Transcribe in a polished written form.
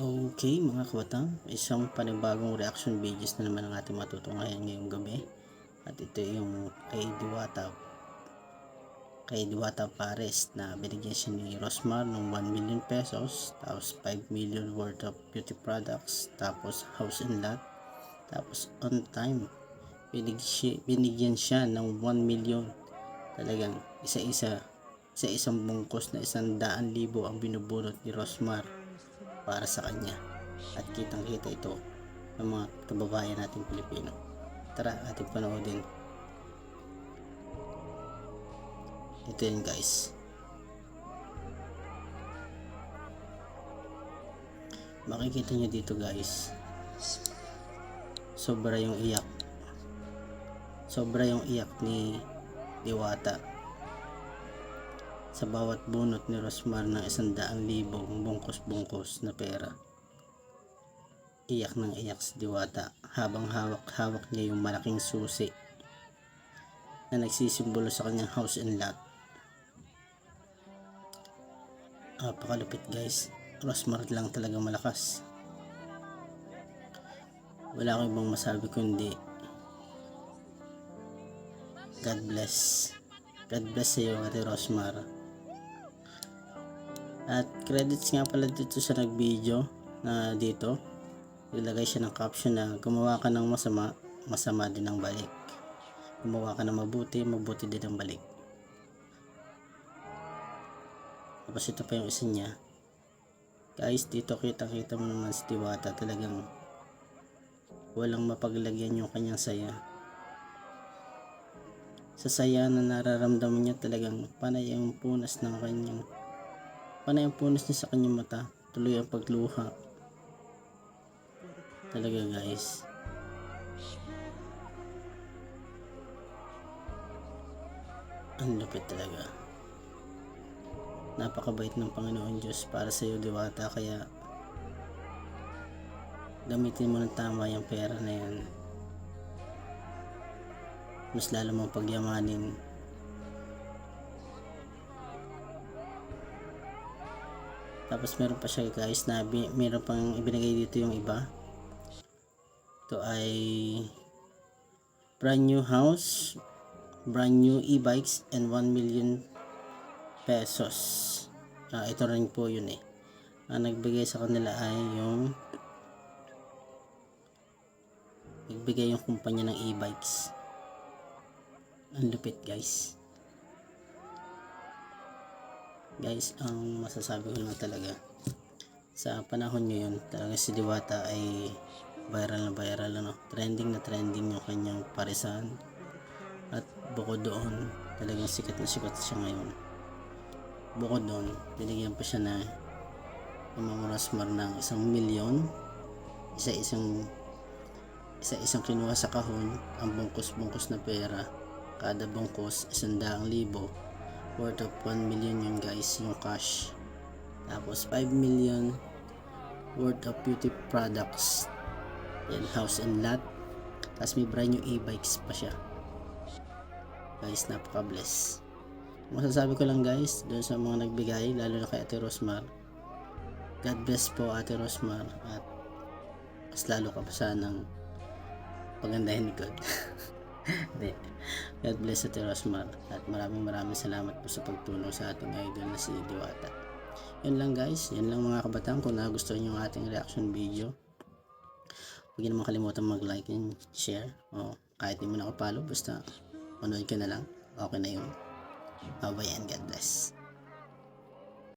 Okay mga kabatang, isang panibagong reaction videos na naman ang ating matutunghayan ngayong gabi. At ito yung kay Diwata Pares na binigyan siya ni Rosmar ng 1 million pesos, tapos 5 million worth of beauty products, tapos house and lot, tapos on time binigyan siya ng 1 million. Talagang isang bungkos na 100,000 ang binubunot ni Rosmar para sa kanya, at kitang kita ito ng mga kababayan nating Pilipino. Tara, ating panoodin. Ito yun guys, makikita nyo dito guys, sobra yung iyak ni Diwata sa bawat bunot ni Rosmar ng 100,000 bungkos-bungkos na pera. Iyak ng iyak si Diwata habang hawak niya yung malaking susi na nagsisimbolo sa kanyang house and lot. Napakalupit guys, Rosmar lang talaga malakas. Wala akong ibang masabi kundi God bless sa iyo, Ate Rosmar. At credits nga pala dito sa nag-video na dito, ilagay siya ng caption na gumawa ka ng masama, masama din ang balik. Gumawa ka ng mabuti, mabuti din ang balik. Tapos ito pa yung isa niya. Guys, dito kita mo naman si Diwata, talagang walang mapaglagyan yung kanyang saya. Sa saya na nararamdaman niya, talagang panay ang punas niya sa kanyang mata, tuloy ang pagluha. Talaga guys, ang lupit talaga. Napakabait ng Panginoon Diyos para sa iyo, Diwata, kaya gamitin mo ng tama yung pera na yan, mas lalo mong pagyamanin. Tapos meron pa siya guys na meron pang ibinigay dito yung iba. Ito ay brand new house, brand new e-bikes, and 1 million pesos. Ito rin po yun ang nagbigay sa kanila ay yung kumpanya ng e-bikes. Ang lupit guys. Guys, ang masasabi ko lang talaga, sa panahon ngayon talaga si Diwata ay viral na trending yung kanyang parisan. At bukod doon, talagang sikat na siya ngayon. Bukod doon, binigyan pa siya na Ma'am Rosmar ng 1 milyon, isa-isang kinuha sa kahon ang bungkos na pera. Kada bungkos 100,000 worth of 1 million yun guys, yung cash. Tapos 5 million worth of beauty products, yan, house and lot. Tapos may brand new e-bikes pa siya guys. Napaka-bless. Masasabi ko lang guys, doon sa mga nagbigay, lalo na kay Ate Rosmar, God bless po Ate Rosmar, at mas lalo ka pa sanang pagandahin ni God. God bless Ate Rosmar, at maraming salamat po sa pagtulong sa ating idol na si Diwata. Yun lang guys, yun lang mga kabatang. Kung nagustuhan nyo ang ating reaction video, huwag nyo naman kalimutan mag-like and share, o kahit di mo nakapalo, basta manood ka na lang, okay na yun. Bye bye and God bless.